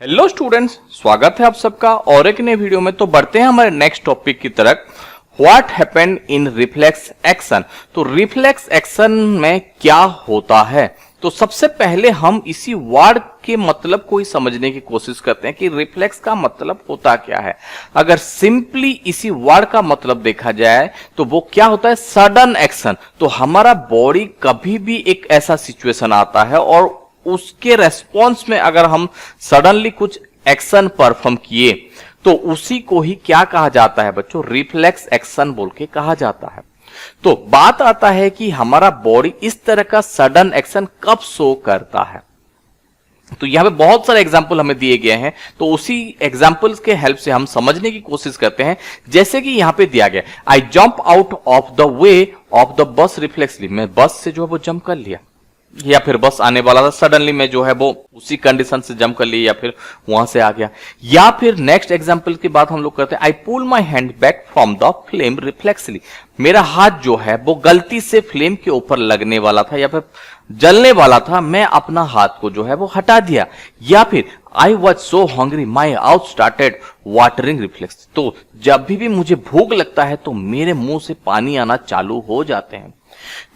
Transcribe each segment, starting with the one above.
Hello students, स्वागत है आप सबका और एक नए वीडियो में। तो बढ़ते हैं हमारे नेक्स्ट टॉपिक की तरफ। What happened in reflex action. तो रिफ्लेक्स एक्शन में क्या होता है, तो सबसे पहले हम इसी वर्ड के मतलब को ही समझने की कोशिश करते हैं कि रिफ्लेक्स का मतलब होता क्या है। अगर सिंपली इसी वर्ड का मतलब देखा जाए तो वो क्या होता है, सडन एक्शन। तो हमारा बॉडी कभी भी एक ऐसा सिचुएशन आता है और उसके रेस्पॉन्स में अगर हम सडनली कुछ एक्शन परफॉर्म किए तो उसी को ही क्या कहा जाता है बच्चों, रिफ्लेक्स एक्शन बोल के कहा जाता है। तो बात आता है कि हमारा बॉडी इस तरह का सडन एक्शन कब शो करता है। तो यहां पे बहुत सारे एग्जाम्पल हमें दिए गए हैं, तो उसी एग्जाम्पल्स के हेल्प से हम समझने की कोशिश करते हैं। जैसे कि यहां पे दिया गया, I jump out of the way of the bus reflexly. मैं बस से जो है वो जंप कर लिया, या फिर बस आने वाला था, सडनली मैं जो है वो उसी कंडीशन से जंप कर लिया या फिर वहां से आ गया। या फिर नेक्स्ट एग्जांपल की बात हम लोग करते हैं, I pull my hand back from the flame reflexly. मेरा हाथ जो है वो गलती से फ्लेम के ऊपर लगने वाला था या फिर जलने वाला था, मैं अपना हाथ को जो है वो हटा दिया। या फिर I was so hungry my out started watering reflex. तो जब भी मुझे भूख लगता है तो मेरे मुंह से पानी आना चालू हो जाते हैं।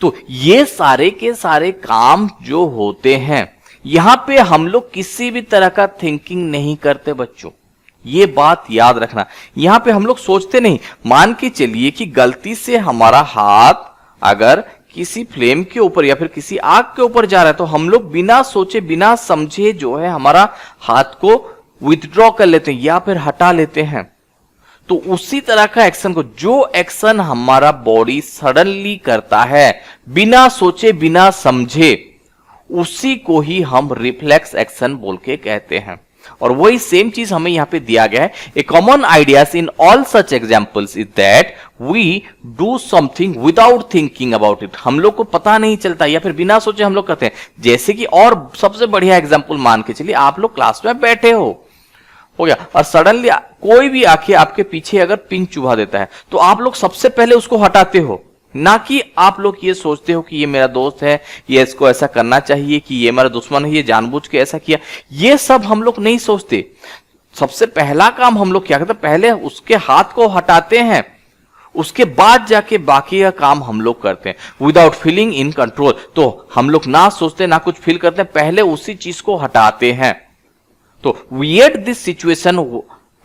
तो ये सारे के सारे काम जो होते हैं, यहां पे हम लोग किसी भी तरह का थिंकिंग नहीं करते बच्चों, ये बात याद रखना। यहां पे हम लोग सोचते नहीं। मान के चलिए कि गलती से हमारा हाथ अगर किसी फ्लेम के ऊपर या फिर किसी आग के ऊपर जा रहा है तो हम लोग बिना सोचे बिना समझे जो है हमारा हाथ को विथड्रॉ कर लेते हैं या फिर हटा लेते हैं। तो उसी तरह का एक्शन को, जो एक्शन हमारा बॉडी सडनली करता है बिना सोचे बिना समझे, उसी को ही हम रिफ्लेक्स एक्शन बोल के कहते हैं। और वही सेम चीज हमें यहां पे दिया गया है। A common ideas in all such examples is that we do something without thinking about it. हम लोग को पता नहीं चलता या फिर बिना सोचे हम लोग करते हैं। जैसे कि और सबसे बढ़िया एग्जांपल मान के चलिए, आप लोग क्लास में बैठे हो गया और सडनली कोई भी आके आपके पीछे अगर पिन चुभा देता है तो आप लोग सबसे पहले उसको हटाते हो, ना कि आप लोग ये सोचते हो कि ये मेरा दोस्त है, ये इसको ऐसा करना चाहिए, कि ये मेरा दुश्मन है, ये जानबूझ के ऐसा किया। ये सब हम लोग नहीं सोचते। सबसे पहला काम हम लोग क्या करते हैं, पहले उसके हाथ को हटाते हैं, उसके बाद जाके बाकी का काम हम लोग करते हैं विदाउट फीलिंग इन कंट्रोल। तो हम लोग ना सोचते ना कुछ फील करते हैं, पहले उसी चीज को हटाते हैं। तो we at this situation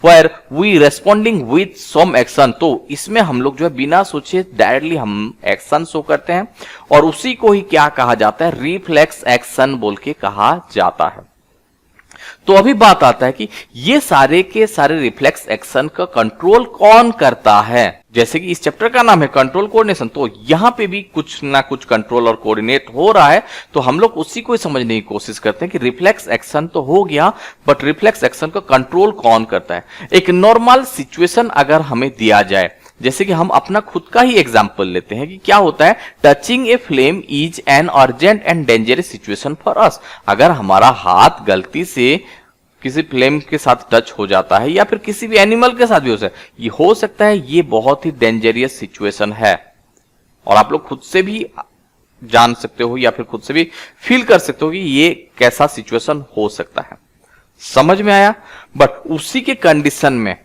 where we responding with some action। तो इसमें हम लोग जो है बिना सोचे डायरेक्टली हम एक्शन शो करते हैं और उसी को ही क्या कहा जाता है, रिफ्लेक्स एक्शन बोल के कहा जाता है। तो अभी बात आता है कि ये सारे के सारे रिफ्लेक्स एक्शन का कंट्रोल कौन करता है। जैसे कि इस चैप्टर का नाम है कंट्रोल कोऑर्डिनेशन, तो यहां पे भी कुछ ना कुछ कंट्रोल और कोऑर्डिनेट हो रहा है। तो हम लोग उसी को ही समझने की कोशिश करते हैं कि रिफ्लेक्स एक्शन तो हो गया, बट रिफ्लेक्स एक्शन का कंट्रोल कौन करता है। एक नॉर्मल सिचुएशन अगर हमें दिया जाए, जैसे कि हम अपना खुद का ही एग्जाम्पल लेते हैं कि क्या होता है, touching a flame is an urgent and dangerous situation for us. अगर हमारा हाथ गलती से किसी फ्लेम के साथ टच हो जाता है या फिर किसी भी एनिमल के साथ भी हो सकता है, ये बहुत ही डेंजरियस सिचुएशन है। और आप लोग खुद से भी जान सकते हो या फिर खुद से भी फील कर सकते हो कि ये कैसा सिचुएशन हो सकता है। समझ में आया। बट उसी के कंडीशन में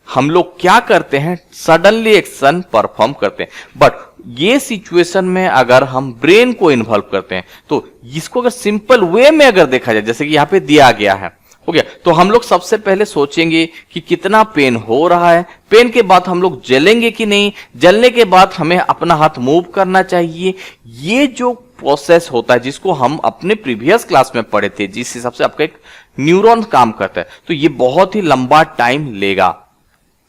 हम लोग क्या करते हैं, सडनली एक्शन परफॉर्म करते हैं। बट ये सिचुएशन में अगर हम ब्रेन को इन्वॉल्व करते हैं तो इसको अगर सिंपल वे में अगर देखा जाए, जैसे कि यहां पे दिया गया है, हो गया, तो हम लोग सबसे पहले सोचेंगे कि कितना पेन हो रहा है। पेन के बाद हम लोग जलेंगे कि नहीं, जलने के बाद हमें अपना हाथ मूव करना चाहिए। ये जो प्रोसेस होता है जिसको हम अपने प्रीवियस क्लास में पढ़े थे, जिस हिसाब से आपका एक न्यूरॉन काम करता है, तो ये बहुत ही लंबा टाइम लेगा।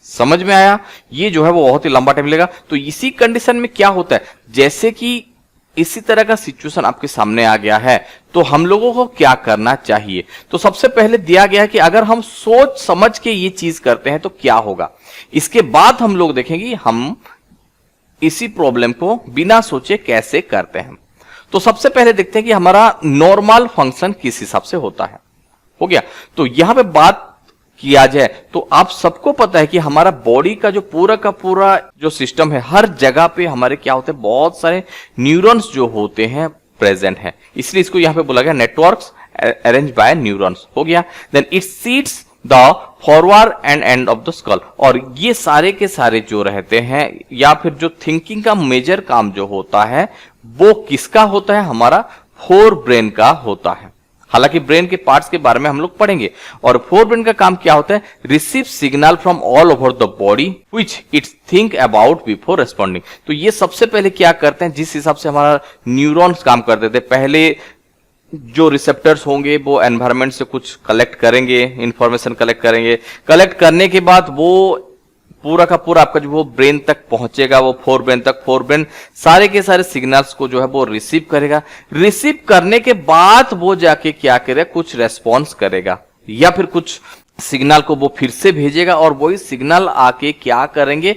समझ में आया। ये जो है वो बहुत ही लंबा टाइम लेगा। तो इसी कंडीशन में क्या होता है, जैसे कि इसी तरह का सिचुएशन आपके सामने आ गया है, तो हम लोगों को क्या करना चाहिए। तो सबसे पहले दिया गया है कि अगर हम सोच समझ के ये चीज करते हैं तो क्या होगा। इसके बाद हम लोग देखेंगे हम इसी प्रॉब्लम को बिना सोचे कैसे करते हैं। तो सबसे पहले देखते हैं कि हमारा नॉर्मल फंक्शन किस हिसाब से होता है। हो गया। तो यहां पे बात किया जाए तो आप सबको पता है कि हमारा बॉडी का जो पूरा का पूरा जो सिस्टम है, हर जगह पे हमारे क्या होते हैं, बहुत सारे न्यूरॉन्स जो होते हैं प्रेजेंट है। इसलिए इसको यहां पे बोला गया नेटवर्क्स अरेंज बाय न्यूरॉन्स, हो गया। Then it seats the forward end end of the skull, और ये सारे के सारे जो रहते हैं या फिर जो थिंकिंग का मेजर काम जो होता है वो किसका होता है, हमारा फोर ब्रेन का होता है। हालांकि ब्रेन के पार्ट्स के बारे में हम लोग पढ़ेंगे। और फोर ब्रेन का काम क्या होता है, receive signal from all over the body which it's think about before responding. तो ये सबसे पहले क्या करते हैं, जिस हिसाब से हमारा न्यूरॉन्स काम करते थे, पहले जो रिसेप्टर्स होंगे वो एनवायरनमेंट से कुछ कलेक्ट करेंगे, इंफॉर्मेशन कलेक्ट करेंगे, कलेक्ट करने के बाद वो पूरा का पूरा आपका जो वो ब्रेन तक पहुंचेगा, वो फोर ब्रेन तक, फोर ब्रेन सारे के सारे सिग्नल्स को जो है वो रिसीव करेगा। रिसीव करने के बाद वो जाके क्या करेगा, कुछ रेस्पॉन्स करेगा या फिर कुछ सिग्नल को वो फिर से भेजेगा, और वही सिग्नल आके क्या करेंगे,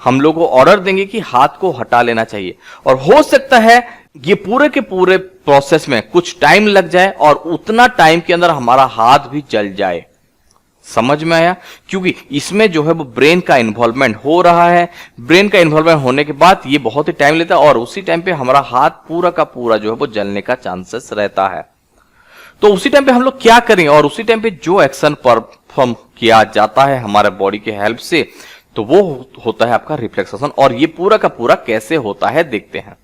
हम लोग को ऑर्डर देंगे कि हाथ को हटा लेना चाहिए। और हो सकता है ये पूरे के पूरे प्रोसेस में कुछ टाइम लग जाए और उतना टाइम के अंदर हमारा हाथ भी जल जाए। समझ में आया? क्योंकि इसमें जो है वो ब्रेन का इन्वॉल्वमेंट हो रहा है। ब्रेन का इन्वॉल्वमेंट होने के बाद ये बहुत ही टाइम लेता है और उसी टाइम पे हमारा हाथ पूरा का पूरा जो है वो जलने का चांसेस रहता है। तो उसी टाइम पे हम लोग क्या करेंगे, और उसी टाइम पे जो एक्शन परफॉर्म किया जाता है हमारे बॉडी के हेल्प से, तो वो होता है आपका रिफ्लेक्स एक्शन। और ये पूरा का पूरा कैसे होता है देखते हैं।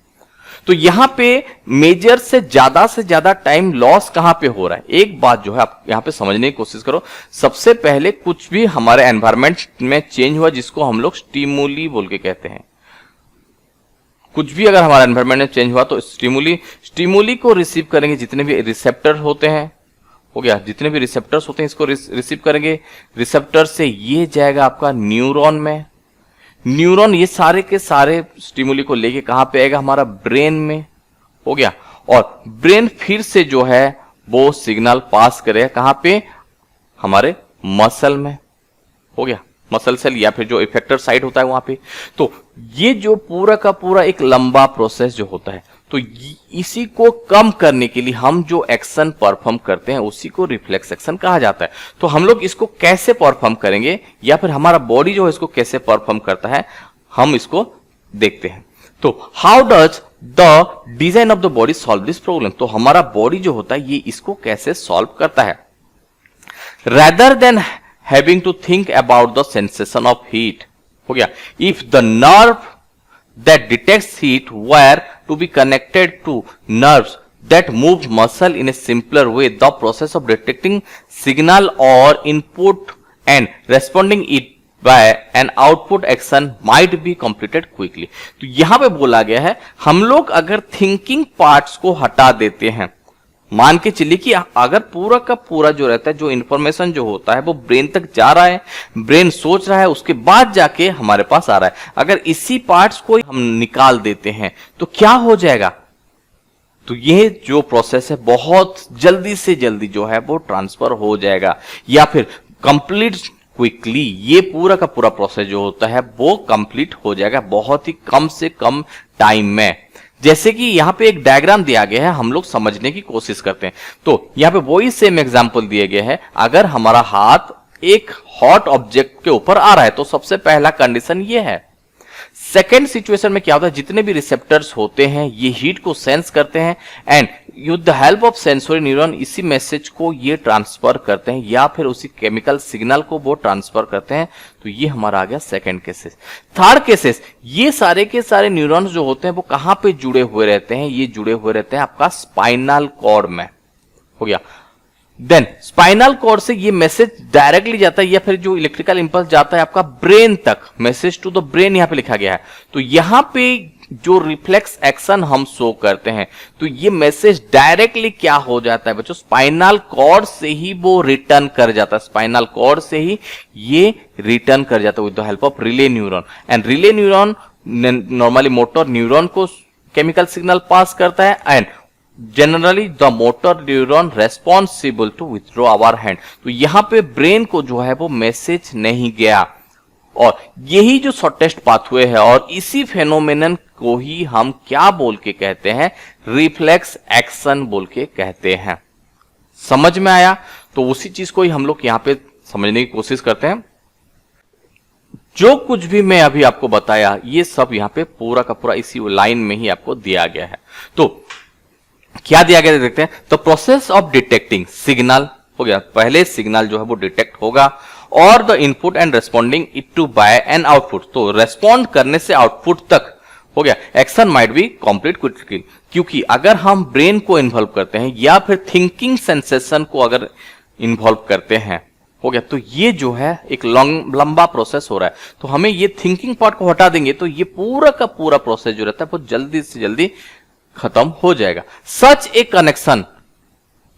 तो यहां पे मेजर से ज्यादा टाइम लॉस कहां पे हो रहा है, एक बात जो है आप यहां पे समझने की कोशिश करो। सबसे पहले कुछ भी हमारे एनवायरनमेंट में चेंज हुआ, जिसको हम लोग स्टिमुली बोल के कहते हैं। कुछ भी अगर हमारे एनवायरनमेंट में चेंज हुआ तो स्टिमुली को रिसीव करेंगे जितने भी रिसेप्टर होते हैं, हो गया, जितने भी रिसेप्टर्स होते हैं इसको रिसीव करेंगे। रिसेप्टर से ये जाएगा आपका न्यूरॉन में, न्यूरॉन ये सारे के सारे स्टिमुली को लेके कहां पे आएगा, हमारा ब्रेन में, हो गया। और ब्रेन फिर से जो है वो सिग्नल पास करेगा कहां पे, हमारे मसल में, हो गया, मसल सेल या फिर जो इफेक्टर साइट होता है वहां पे। तो ये जो पूरा का पूरा एक लंबा प्रोसेस जो होता है, तो इसी को कम करने के लिए हम जो एक्शन परफॉर्म करते हैं उसी को रिफ्लेक्स एक्शन कहा जाता है। तो हम लोग इसको कैसे परफॉर्म करेंगे या फिर हमारा बॉडी जो है इसको कैसे परफॉर्म करता है, हम इसको देखते हैं। तो how does the design of the body solve this problem. तो हमारा बॉडी जो होता है ये इसको कैसे सॉल्व करता है। Rather than having to think about the sensation of heat, हो गया, if the nerve that detects heat were to be connected to nerves that move muscle in a simpler way, the process of detecting signal or input and responding it by an output action might be completed quickly। तो यहां पे बोला गया है हम लोग अगर thinking parts को हटा देते हैं, मान के चलिए कि अगर पूरा का पूरा जो रहता है, जो इंफॉर्मेशन जो होता है वो ब्रेन तक जा रहा है, ब्रेन सोच रहा है, उसके बाद जाके हमारे पास आ रहा है, अगर इसी पार्ट्स को हम निकाल देते हैं तो क्या हो जाएगा, तो ये जो प्रोसेस है बहुत जल्दी से जल्दी जो है वो ट्रांसफर हो जाएगा या फिर कंप्लीट क्विकली। ये पूरा का पूरा प्रोसेस जो होता है वो कंप्लीट हो जाएगा बहुत ही कम से कम टाइम में। जैसे कि यहाँ पे एक डायग्राम दिया गया है, हम लोग समझने की कोशिश करते हैं। तो यहाँ पे वही सेम एग्जांपल दिए गए हैं। अगर हमारा हाथ एक हॉट ऑब्जेक्ट के ऊपर आ रहा है तो सबसे पहला कंडीशन ये है। सेकेंड सिचुएशन में क्या होता है, जितने भी रिसेप्टर्स होते हैं ये हीट को सेंस करते हैं and with the help of sensory neuron इसी मैसेज को ये ट्रांसफर करते हैं या फिर उसी केमिकल सिग्नल को वो ट्रांसफर करते हैं। तो ये हमारा आ गया सेकेंड केसेस। थर्ड केसेस, ये सारे के सारे न्यूरॉन्स जो होते हैं वो कहां पे जुड़े हुए रहते हैं, ये जुड़े हुए रहते हैं आपका स्पाइनल कॉर्ड में, हो गया। देन स्पाइनल कॉर्ड से ये मैसेज डायरेक्टली जाता है या फिर जो इलेक्ट्रिकल इंपल्स जाता है आपका ब्रेन तक, मैसेज टू द ब्रेन यहां पे लिखा गया है। तो यहां पे जो रिफ्लेक्स एक्शन हम शो करते हैं तो ये मैसेज डायरेक्टली क्या हो जाता है बच्चों, स्पाइनल कॉर्ड से ही वो रिटर्न कर जाता है, स्पाइनल कॉर्ड से ही ये रिटर्न कर जाता है with the help of relay neuron. And relay neuron normally motor neuron को केमिकल सिग्नल पास करता है and generally the motor neuron responsible to withdraw our hand. तो यहां पे ब्रेन को जो है वो मैसेज नहीं गया और यही जो शॉर्टेस्ट पाथवे है और इसी फेनोमेनन को ही हम क्या बोल के कहते हैं, रिफ्लेक्स एक्शन बोल के कहते हैं। समझ में आया? तो उसी चीज को ही हम लोग यहां पे समझने की कोशिश करते हैं। जो कुछ भी मैं अभी आपको बताया ये सब यहां पे पूरा का पूरा इसी लाइन में ही आपको दिया गया है। तो क्या दिया गया देखते हैं। तो प्रोसेस ऑफ डिटेक्टिंग सिग्नल हो गया, पहले सिग्नल जो है वो डिटेक्ट होगा और the input and responding it to by an output, तो रेस्पॉन्ड करने से आउटपुट तक हो गया। Action might be complete critical, क्योंकि अगर हम ब्रेन को इन्वॉल्व करते हैं या फिर थिंकिंग सेंसेशन को अगर इन्वॉल्व करते हैं हो गया, तो ये जो है एक लंबा प्रोसेस हो रहा है। तो हमें ये थिंकिंग पार्ट को हटा देंगे तो ये पूरा का पूरा प्रोसेस जो रहता है वो जल्दी से जल्दी खत्म हो जाएगा। Such a connection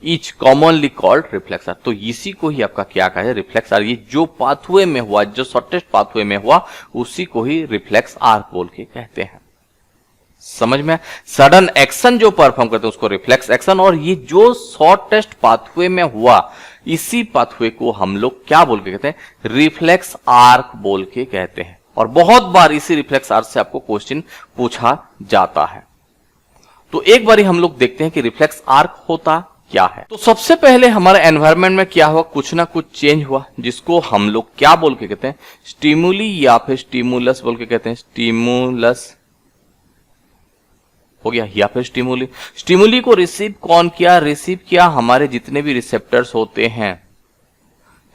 is commonly called reflex arc, तो इसी को ही आपका क्या कहा है, रिफ्लेक्स आर्क। ये जो पाथवे में हुआ, जो शॉर्टेस्ट पाथवे में हुआ, उसी को ही रिफ्लेक्स आर्क बोल के कहते हैं। समझ में? सडन एक्शन जो परफॉर्म करते हैं उसको रिफ्लेक्स एक्शन, और ये जो शॉर्टेस्ट पाथवे में हुआ इसी पाथवे को हम लोग क्या बोल के कहते हैं, रिफ्लेक्स आर्क बोल के कहते हैं। और बहुत बार इसी रिफ्लेक्स आर्क से आपको क्वेश्चन पूछा जाता है। तो एक बार हम लोग देखते हैं कि रिफ्लेक्स आर्क होता क्या है। तो सबसे पहले हमारे एनवायरनमेंट में क्या हुआ, कुछ ना कुछ चेंज हुआ, जिसको हम लोग क्या बोल के कहते हैं, स्टिमुली या फिर स्टिमुलस बोल के कहते हैं। स्टिमुलस हो गया या फिर स्टिमुली। स्टिमुली को रिसीव कौन किया, रिसीव किया हमारे जितने भी रिसेप्टर्स होते हैं,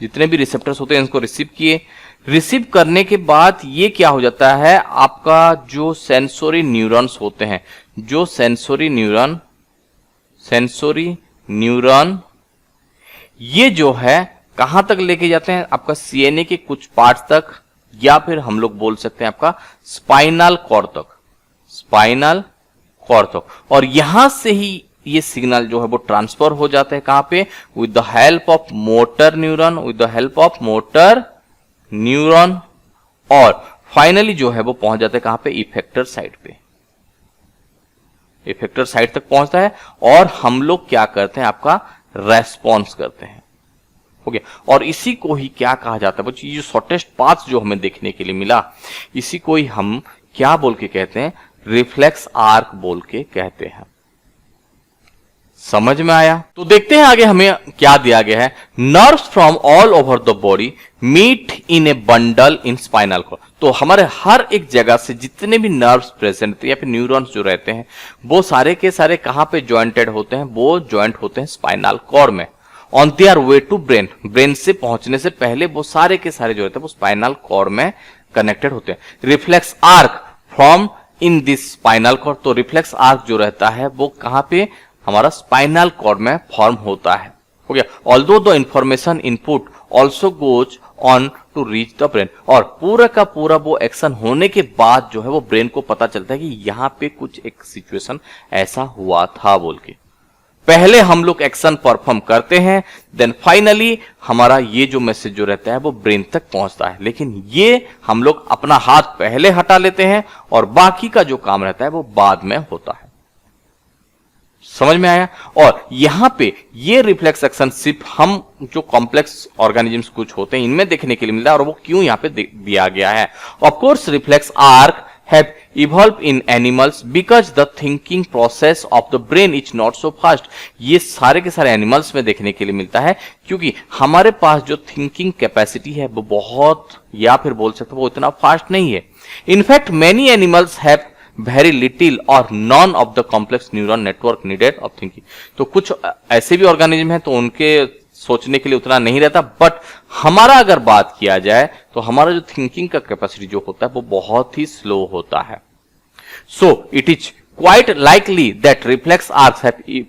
जितने भी रिसेप्टर्स होते हैं इसको रिसीव किए। रिसीव करने के बाद ये क्या हो जाता है, आपका जो सेंसोरी न्यूरॉन्स होते हैं, जो सेंसोरी न्यूरॉन ये जो है कहां तक लेके जाते हैं, आपका सीएनए के कुछ पार्ट्स तक, या फिर हम लोग बोल सकते हैं आपका स्पाइनल कॉर्ड तक, स्पाइनल कॉर्ड तक। और यहां से ही ये सिग्नल जो है वो ट्रांसफर हो जाता है कहां पे, with the help of motor neuron, with the help of motor neuron, और फाइनली जो है वो पहुंच जाता है कहां पे, इफेक्टर साइड पे, इफेक्टर साइड तक पहुंचता है। और हम लोग क्या करते हैं, आपका रेस्पॉन्स करते हैं। हो गया। और इसी को ही क्या कहा जाता है, जो शॉर्टेस्ट पाथ जो हमें देखने के लिए मिला, इसी को ही हम क्या बोल के कहते हैं, रिफ्लेक्स आर्क बोल के कहते हैं। समझ में आया? तो देखते हैं आगे हमें क्या दिया गया है। Nerves from all over the body meet in a bundle in spinal cord, तो हमारे हर एक जगह से जितने भी नर्व्स प्रेजेंट या फिर न्यूरॉन्स जो रहते हैं वो सारे के सारे कहां पे ज्वाइंटेड होते हैं, वो ज्वाइंट होते हैं स्पाइनल कॉर्ड में। On their way to brain, brain से पहुंचने से पहले वो सारे के सारे जो रहते हैं वो स्पाइनल कॉर्ड में कनेक्टेड होते हैं। Reflex arc from in this spinal cord, तो रिफ्लेक्स आर्क जो रहता है वो कहां पे, हमारा स्पाइनल कॉर्ड में फॉर्म होता है। हो गया। Although the information input also goes on to reach the brain, और पूरा का पूरा वो एक्शन होने के बाद जो है वो ब्रेन को पता चलता है कि यहां पे कुछ एक सिचुएशन ऐसा हुआ था बोल के। पहले हम लोग एक्शन परफॉर्म करते हैं, देन फाइनली हमारा ये जो मैसेज जो रहता है वो ब्रेन तक पहुंचता है। लेकिन ये हम लोग अपना हाथ पहले हटा लेते हैं और बाकी का जो काम रहता है वो बाद में होता है। समझ में आया? और यहां पे ये रिफ्लेक्स एक्शन सिर्फ हम जो कॉम्प्लेक्स ऑर्गेनिजम्स कुछ होते हैं इनमें देखने के लिए मिलता है, और वो क्यों यहां पे दिया गया है। Of course reflex arc have evolved in animals because the thinking process of the brain is not so fast। ये सारे के सारे एनिमल्स में देखने के लिए मिलता है क्योंकि हमारे पास जो थिंकिंग कैपेसिटी है वो बहुत, या फिर बोल सकते हैं वो इतना फास्ट नहीं है। In fact many animals have very little or none of the complex neuron network needed of thinking, तो कुछ ऐसे भी ऑर्गेनिज्म हैं तो उनके सोचने के लिए उतना नहीं रहता, बट हमारा अगर बात किया जाए तो हमारा जो थिंकिंग का कैपेसिटी जो होता है वो बहुत ही स्लो होता है। So it is quite likely that reflex arcs have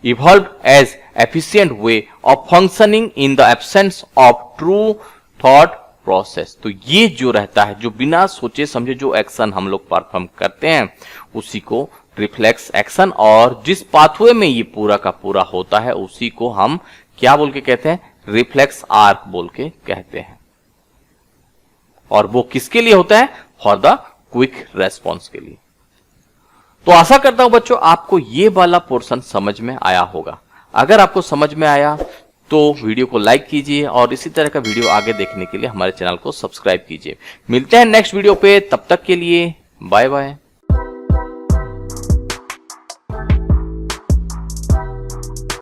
evolved as efficient way of functioning in the absence of true thought process. तो ये जो रहता है, जो बिना सोचे समझे जो एक्शन हम लोग परफॉर्म करते हैं उसी को रिफ्लेक्स एक्शन, और जिस पाथवे में ये पूरा का पूरा होता है उसी को हम क्या बोल के कहते हैं, रिफ्लेक्स आर्क बोल के कहते हैं। और वो किसके लिए होता है, फॉर द क्विक रेस्पॉन्स के लिए। तो आशा करता हूं बच्चों आपको ये वाला पोर्शन समझ में आया होगा। अगर आपको समझ में आया तो वीडियो को लाइक कीजिए और इसी तरह का वीडियो आगे देखने के लिए हमारे चैनल को सब्सक्राइब कीजिए। मिलते हैं नेक्स्ट वीडियो पे, तब तक के लिए बाय बाय।